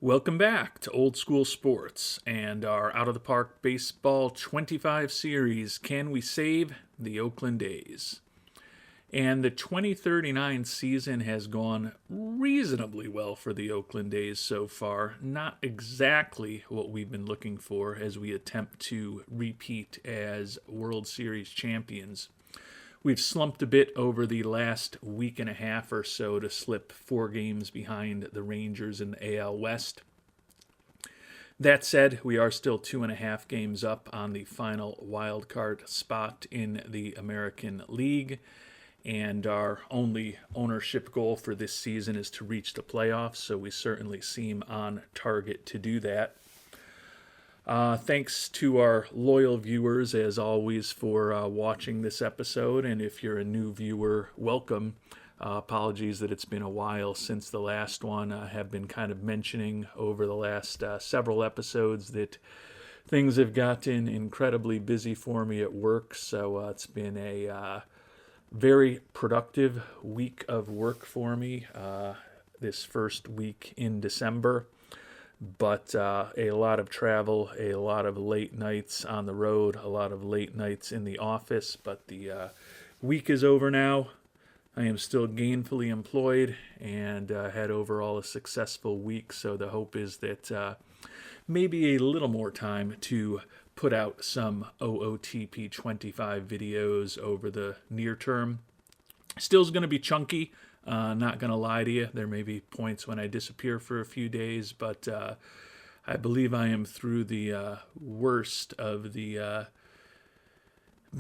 Welcome back to Old School Sports and our Out of the Park Baseball 25 series, Can We Save the Oakland A's? And the 2039 season has gone reasonably well for the Oakland A's so far. Not exactly what we've been looking for as we attempt to repeat as World Series champions. We've slumped a bit over the last week and a half or so to slip 4 games behind the Rangers in the AL West. That said, we are still 2.5 games up on the final wild card spot in the American League, and our only ownership goal for this season is to reach the playoffs, so we certainly seem on target to do that. Thanks to our loyal viewers, as always, for watching this episode. And if you're a new viewer, welcome. Apologies that it's been a while since the last one. I have been kind of mentioning over the last several episodes that things have gotten incredibly busy for me at work. So it's been a very productive week of work for me this first week in December. But a lot of travel, a lot of late nights on the road, a lot of late nights in the office. But the week is over now. I am still gainfully employed and had overall a successful week. So the hope is that maybe a little more time to put out some OOTP 25 videos over the near term. Still is going to be chunky. Not going to lie to you. There may be points when I disappear for a few days, but I believe I am through the worst of the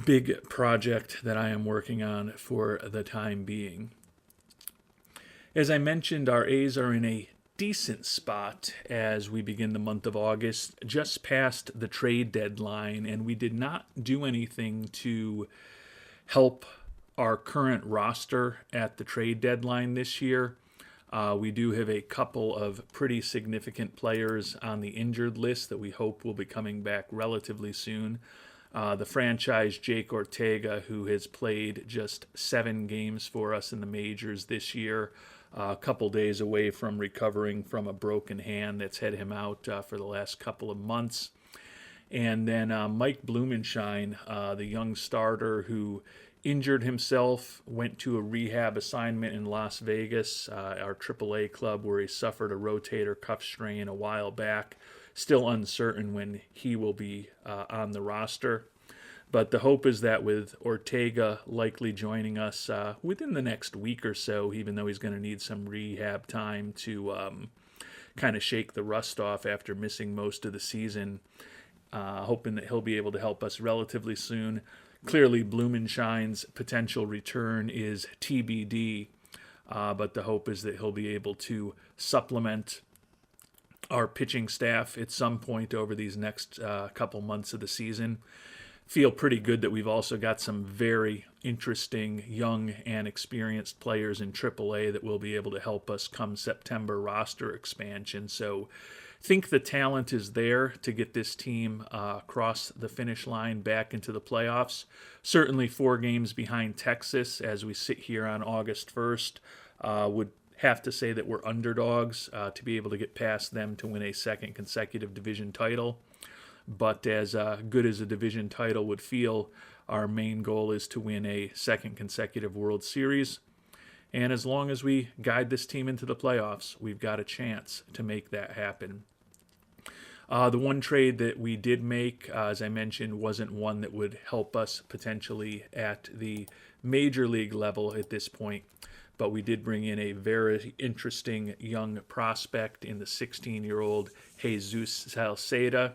big project that I am working on for the time being. As I mentioned, our A's are in a decent spot as we begin the month of August, just past the trade deadline, and we did not do anything to help our current roster at the trade deadline this year. We do have a couple of pretty significant players on the injured list that we hope will be coming back relatively soon. The franchise Jake Ortega, who has played just 7 games for us in the majors this year, a couple days away from recovering from a broken hand that's had him out for the last couple of months. And then Mike Blumenshine, the young starter who injured himself, went to a rehab assignment in Las Vegas, our AAA club, where he suffered a rotator cuff strain a while back. Still uncertain when he will be on the roster. But the hope is that with Ortega likely joining us within the next week or so, even though he's going to need some rehab time to kind of shake the rust off after missing most of the season, hoping that he'll be able to help us relatively soon. Clearly, Blumenshine's potential return is TBD, but the hope is that he'll be able to supplement our pitching staff at some point over these next couple months of the season. Feel pretty good that we've also got some very interesting young and experienced players in AAA that will be able to help us come September roster expansion. So think the talent is there to get this team across the finish line back into the playoffs. Certainly 4 games behind Texas as we sit here on August 1st. Would have to say that we're underdogs to be able to get past them to win a second consecutive division title. But as good as a division title would feel, our main goal is to win a second consecutive World Series. And as long as we guide this team into the playoffs, we've got a chance to make that happen. The one trade that we did make, as I mentioned, wasn't one that would help us potentially at the major league level at this point. But we did bring in a very interesting young prospect in the 16-year-old Jesus Salceda.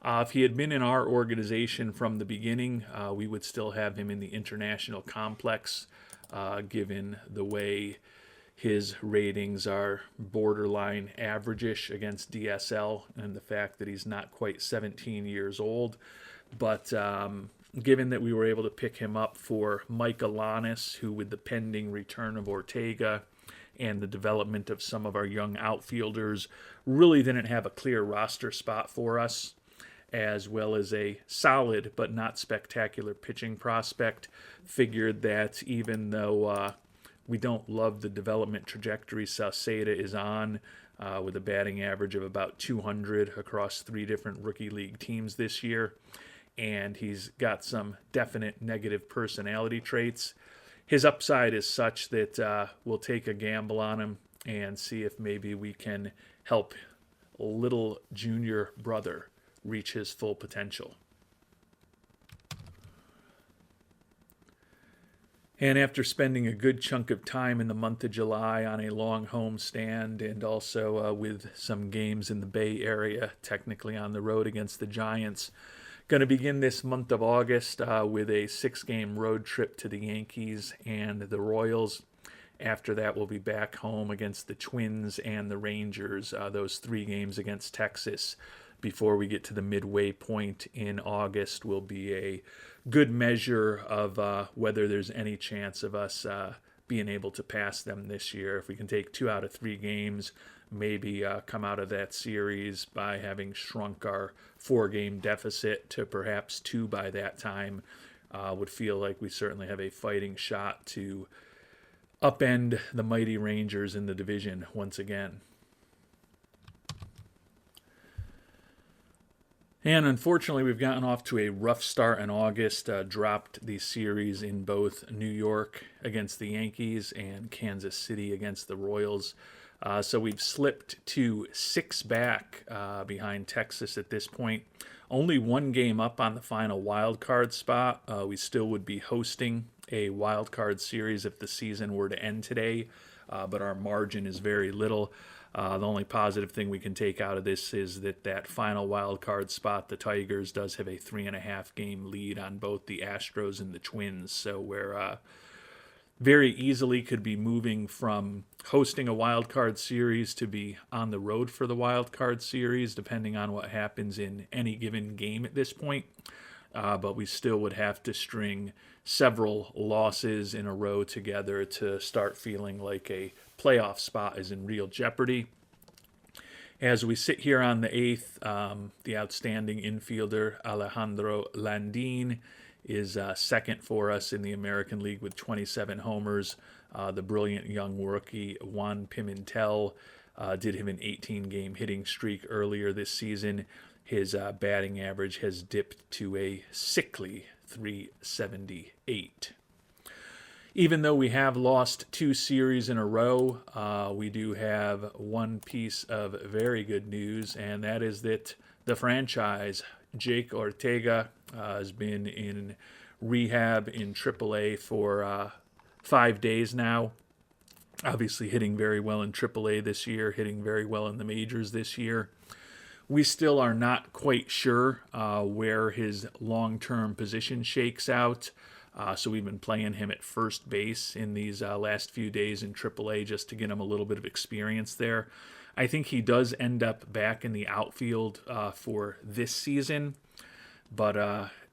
If he had been in our organization from the beginning, we would still have him in the international complex, given the way his ratings are borderline average-ish against DSL and the fact that he's not quite 17 years old. But given that we were able to pick him up for Mike Alanis, who with the pending return of Ortega and the development of some of our young outfielders really didn't have a clear roster spot for us, as well as a solid but not spectacular pitching prospect, figured that even though we don't love the development trajectory Sauceda is on, with a batting average of about 200 across 3 different rookie league teams this year. And he's got some definite negative personality traits. His upside is such that we'll take a gamble on him and see if maybe we can help little junior brother reach his full potential. And after spending a good chunk of time in the month of July on a long homestand and also with some games in the Bay Area, technically on the road against the Giants, going to begin this month of August with a 6-game road trip to the Yankees and the Royals. After that, we'll be back home against the Twins and the Rangers, those 3 games against Texas. Before we get to the midway point in August will be a good measure of whether there's any chance of us being able to pass them this year. If we can take 2 out of 3 games, maybe come out of that series by having shrunk our 4-game deficit to perhaps 2 by that time, would feel like we certainly have a fighting shot to upend the mighty Rangers in the division once again. And unfortunately, we've gotten off to a rough start in August, dropped the series in both New York against the Yankees and Kansas City against the Royals. So we've slipped to 6 back behind Texas at this point. Only 1 game up on the final wild card spot. We still would be hosting a wild card series if the season were to end today, but our margin is very little. The only positive thing we can take out of this is that final wild card spot, the Tigers, does have a 3.5 game lead on both the Astros and the Twins. So we're very easily could be moving from hosting a wild card series to be on the road for the wild card series, depending on what happens in any given game at this point. But we still would have to string several losses in a row together to start feeling like a playoff spot is in real jeopardy. As we sit here on the 8th, the outstanding infielder Alejandro Landin is second for us in the American League with 27 homers. The brilliant young rookie Juan Pimentel did have an 18-game hitting streak earlier this season. His batting average has dipped to a sickly 378. Even though we have lost 2 series in a row, we do have one piece of very good news, and that is that the franchise, Jake Ortega, has been in rehab in AAA for 5 days now. Obviously hitting very well in AAA this year, hitting very well in the majors this year. We still are not quite sure where his long-term position shakes out. So we've been playing him at first base in these last few days in AAA just to get him a little bit of experience there. I think he does end up back in the outfield for this season, but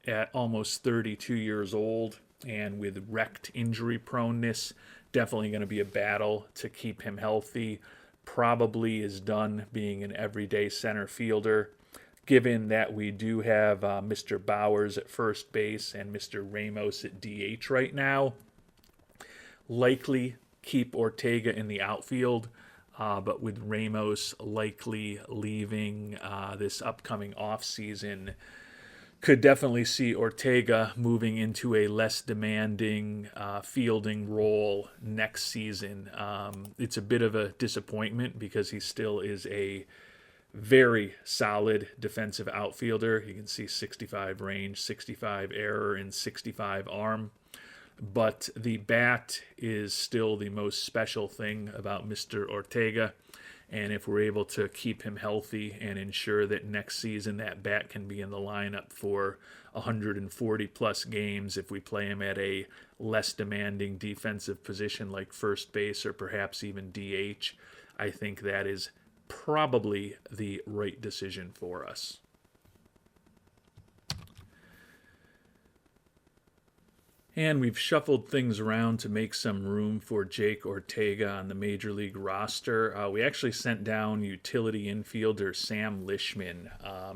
at almost 32 years old and with wrecked injury proneness, definitely going to be a battle to keep him healthy. Probably is done being an everyday center fielder, given that we do have Mr. Bowers at first base and Mr. Ramos at DH right now. Likely keep Ortega in the outfield, but with Ramos likely leaving this upcoming offseason, could definitely see Ortega moving into a less demanding fielding role next season. It's a bit of a disappointment because he still is a very solid defensive outfielder. You can see 65 range, 65 error, and 65 arm. But the bat is still the most special thing about Mr. Ortega. And if we're able to keep him healthy and ensure that next season that bat can be in the lineup for 140-plus games, if we play him at a less demanding defensive position like first base or perhaps even DH, I think that is probably the right decision for us. And we've shuffled things around to make some room for Jake Ortega on the Major League roster. We actually sent down utility infielder Sam Lishman.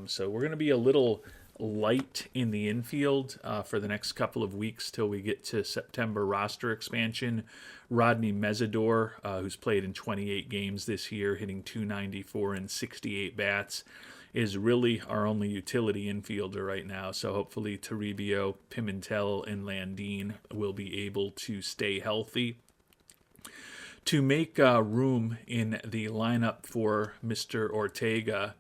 So we're going to be a little light in the infield for the next couple of weeks till we get to September roster expansion. Rodney Mesidor, who's played in 28 games this year, hitting .294 and 68 bats, is really our only utility infielder right now. So hopefully Toribio, Pimentel, and Landin will be able to stay healthy. To make room in the lineup for Mr. Ortega,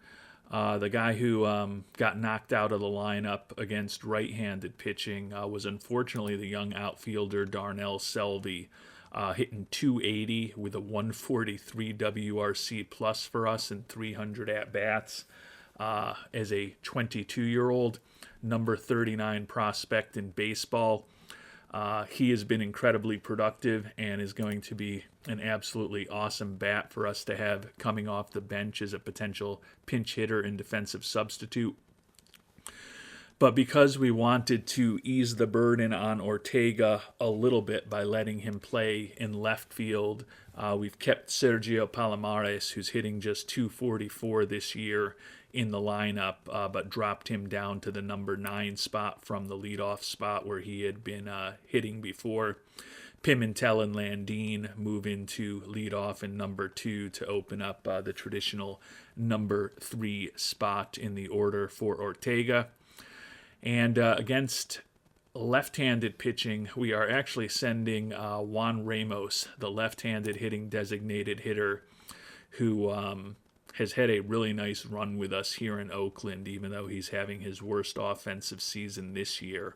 the guy who got knocked out of the lineup against right-handed pitching was unfortunately the young outfielder Darnell Selvey, hitting .280 with a 143 WRC plus for us and 300 at-bats. As a 22-year-old, number 39 prospect in baseball. He has been incredibly productive and is going to be an absolutely awesome bat for us to have coming off the bench as a potential pinch hitter and defensive substitute. But because we wanted to ease the burden on Ortega a little bit by letting him play in left field, we've kept Sergio Palomares, who's hitting just .244 this year, in the lineup, but dropped him down to the number 9 spot from the leadoff spot where he had been hitting before. Pimentel and Landin move into leadoff and number 2 to open up the traditional number 3 spot in the order for Ortega. And against left-handed pitching, we are actually sending Juan Ramos, the left-handed hitting designated hitter, who has had a really nice run with us here in Oakland, even though he's having his worst offensive season this year.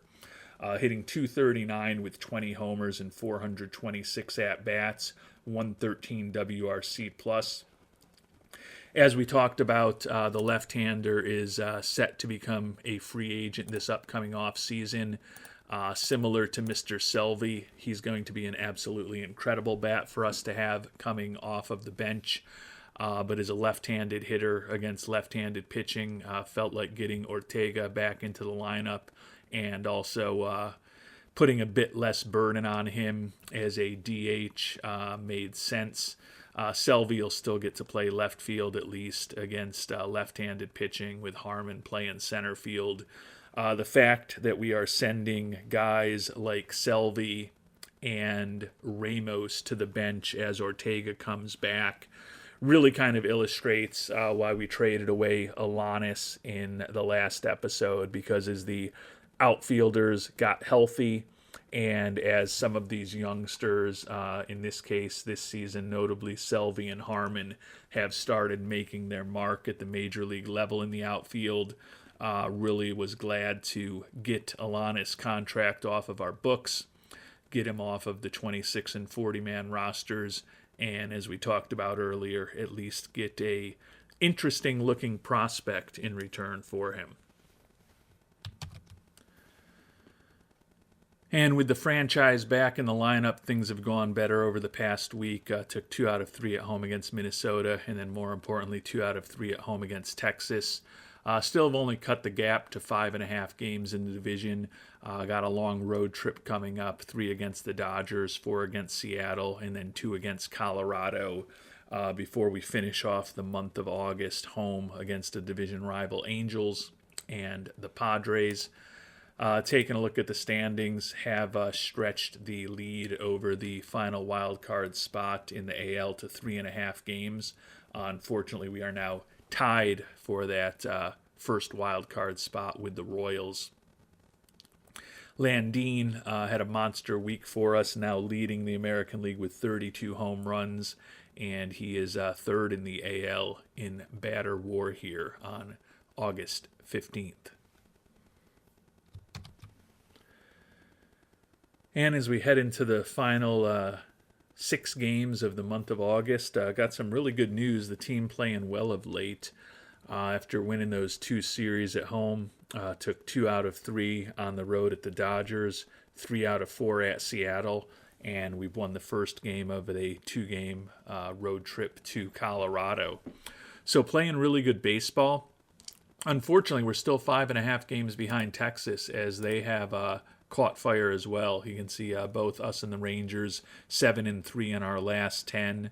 Hitting .239 with 20 homers and 426 at-bats, 113 WRC plus. As we talked about, the left-hander is set to become a free agent this upcoming offseason. Similar to Mr. Selvey, he's going to be an absolutely incredible bat for us to have coming off of the bench. But as a left-handed hitter against left-handed pitching, felt like getting Ortega back into the lineup and also putting a bit less burden on him as a DH made sense. Selvey will still get to play left field at least against left-handed pitching with Harmon playing center field. The fact that we are sending guys like Selvey and Ramos to the bench as Ortega comes back really kind of illustrates why we traded away Alanis in the last episode, because as the outfielders got healthy and as some of these youngsters, in this case this season, notably Selvey and Harmon, have started making their mark at the major league level in the outfield, really was glad to get Alanis' contract off of our books, get him off of the 26 and 40 man rosters, and as we talked about earlier, at least get a interesting looking prospect in return for him. And with the franchise back in the lineup, things have gone better over the past week. Took 2 out of 3 at home against Minnesota, and then more importantly, 2 out of 3 at home against Texas. Still have only cut the gap to 5.5 games in the division. Got a long road trip coming up, 3 against the Dodgers, 4 against Seattle, and then 2 against Colorado before we finish off the month of August home against the division rival Angels and the Padres. Taking a look at the standings, have stretched the lead over the final wild card spot in the AL to 3.5 games. Unfortunately, we are now tied for that first wild card spot with the Royals. Landin had a monster week for us, now leading the American League with 32 home runs, and he is third in the AL in batter war here on August 15th. And as we head into the final 6 games of the month of August, got some really good news. The team playing well of late after winning those 2 series at home. Took 2 out of 3 on the road at the Dodgers, 3 out of 4 at Seattle, and we've won the first game of a 2-game road trip to Colorado. So playing really good baseball. Unfortunately, we're still 5.5 games behind Texas, as they have caught fire as well. You can see both us and the Rangers 7-3 in our last 10.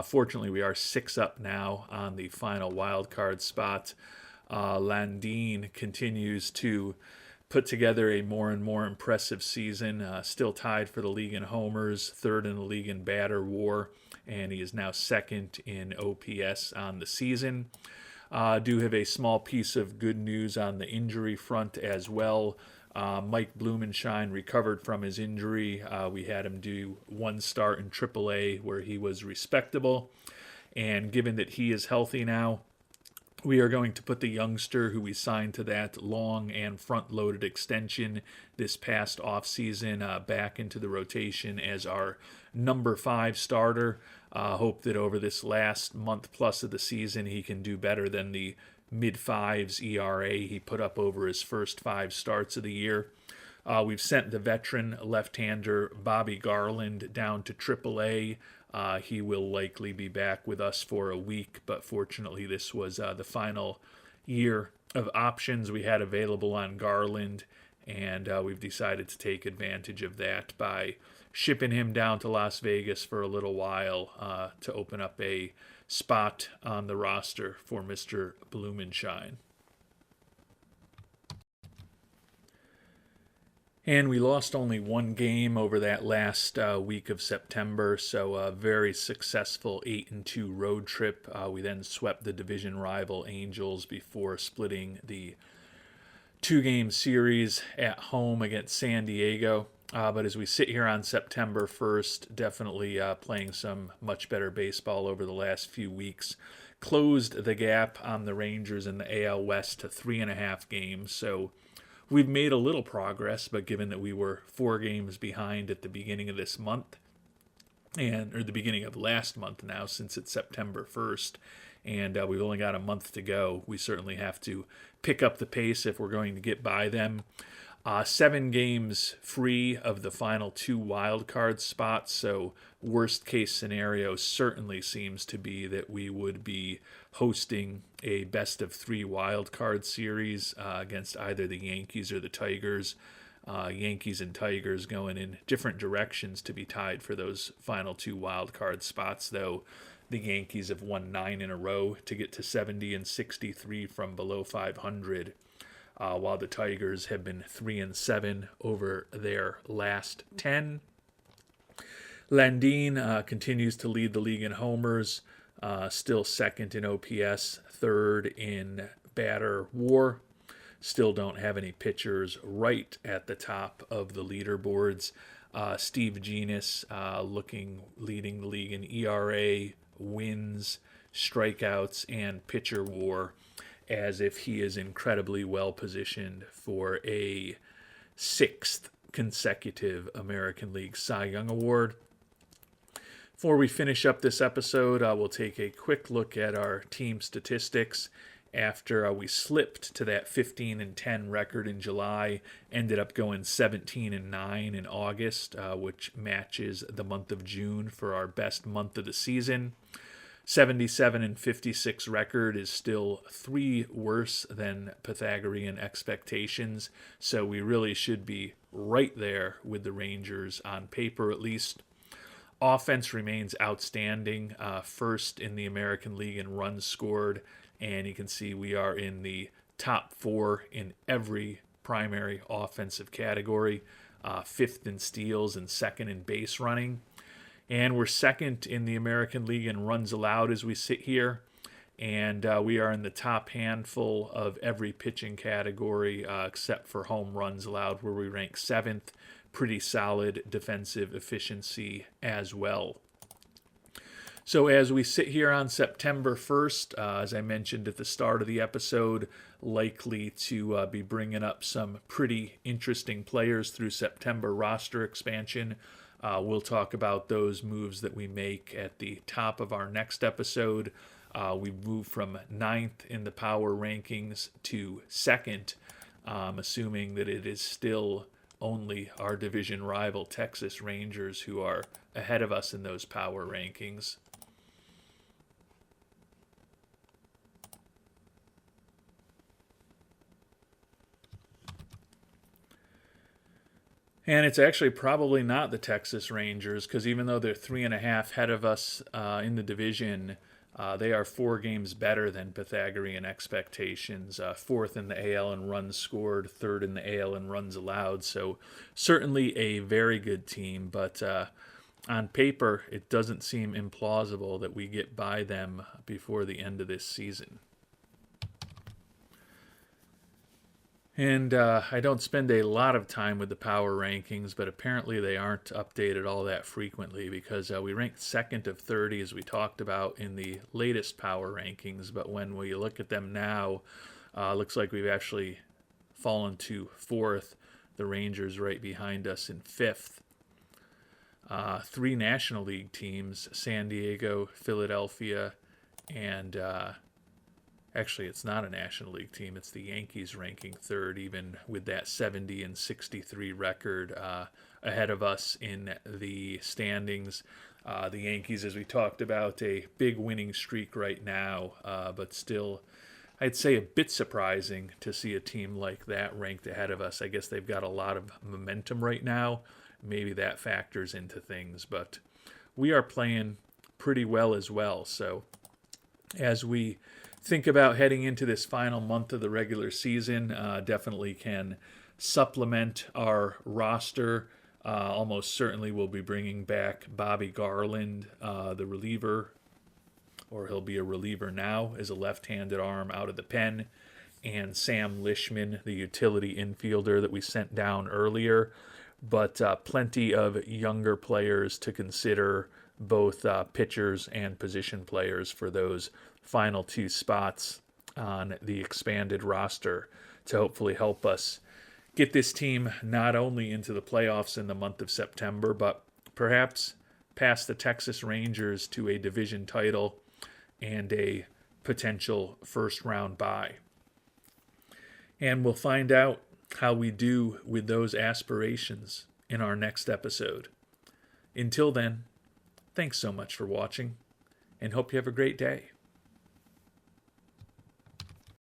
Fortunately, we are 6 up now on the final wild card spot. Landine continues to put together a more and more impressive season, still tied for the league in homers, third in the league in batter WAR, and he is now second in OPS on the season. Do have a small piece of good news on the injury front as well. Mike Blumenshine recovered from his injury. We had him do one start in AAA where he was respectable. And given that he is healthy now, we are going to put the youngster who we signed to that long and front-loaded extension this past offseason back into the rotation as our number 5 starter. Hope that over this last month plus of the season he can do better than the mid-5s ERA he put up over his first 5 starts of the year. We've sent the veteran left-hander Bobby Garland down to AAA. He will likely be back with us for a week, but fortunately this was the final year of options we had available on Garland, and we've decided to take advantage of that by shipping him down to Las Vegas for a little while to open up a spot on the roster for Mr. Blumenshine. And we lost only one game over that last week of September, so a very successful 8-2 road trip. We then swept the division rival Angels before splitting the 2-game series at home against San Diego. But as we sit here on September 1st, definitely playing some much better baseball over the last few weeks. Closed the gap on the Rangers in the AL West to 3.5 games, so we've made a little progress, but given that we were 4 games behind at the beginning of this month, or the beginning of last month now, since it's September 1st, and we've only got a month to go, we certainly have to pick up the pace if we're going to get by them. 7 games free of the final 2 wild card spots, so worst case scenario certainly seems to be that we would be hosting a best of 3 wild card series against either the Yankees or the Tigers. Yankees and Tigers going in different directions to be tied for those final 2 wild card spots, though the Yankees have won 9 in a row to get to 70 and 63 from below 500. While the Tigers have been 3-7 over their last 10. Landine continues to lead the league in homers, still second in OPS, third in batter WAR. Still don't have any pitchers right at the top of the leaderboards. Steve Genus leading the league in ERA, wins, strikeouts, and pitcher WAR, as if he is incredibly well positioned for a 6th consecutive American League Cy Young Award. Before we finish up this episode, we'll take a quick look at our team statistics. After we slipped to that 15-10 record in July, ended up going 17-9 in August, which matches the month of June for our best month of the season. 77-56 record is still 3 worse than Pythagorean expectations, so we really should be right there with the Rangers on paper at least. Offense remains outstanding, first in the American League in runs scored, and you can see we are in the top 4 in every primary offensive category, 5th in steals and 2nd in base running. And we're 2nd in the American League in runs allowed as we sit here. And we are in the top handful of every pitching category except for home runs allowed, where we rank 7th. Pretty solid defensive efficiency as well. So as we sit here on September 1st, as I mentioned at the start of the episode, likely to be bringing up some pretty interesting players through September roster expansion. We'll talk about those moves that we make at the top of our next episode. We move from 9th in the power rankings to 2nd, assuming that it is still only our division rival Texas Rangers who are ahead of us in those power rankings. And it's actually probably not the Texas Rangers, because even though they're 3.5 ahead of us in the division, They are 4 games better than Pythagorean expectations, 4th in the AL in runs scored, 3rd in the AL in runs allowed. So certainly a very good team, but on paper, it doesn't seem implausible that we get by them before the end of this season. And I don't spend a lot of time with the power rankings, but apparently they aren't updated all that frequently because we ranked second of 30, as we talked about in the latest power rankings. But when we look at them now, looks like we've actually fallen to 4th. The Rangers right behind us in 5th. 3 National League teams, San Diego, Philadelphia, and actually, it's not a National League team. It's the Yankees ranking 3rd, even with that 70-63 record ahead of us in the standings. The Yankees, as we talked about, a big winning streak right now, but still, I'd say a bit surprising to see a team like that ranked ahead of us. I guess they've got a lot of momentum right now. Maybe that factors into things, but we are playing pretty well as well. So as we think about heading into this final month of the regular season, definitely can supplement our roster. Almost certainly we'll be bringing back Bobby Garland, the reliever, or he'll be a reliever now, as a left-handed arm out of the pen, and Sam Lishman, the utility infielder that we sent down earlier. But plenty of younger players to consider, both pitchers and position players, for those final 2 spots on the expanded roster to hopefully help us get this team not only into the playoffs in the month of September, but perhaps past the Texas Rangers to a division title and a potential first-round bye. And we'll find out how we do with those aspirations in our next episode. Until then, thanks so much for watching, and hope you have a great day.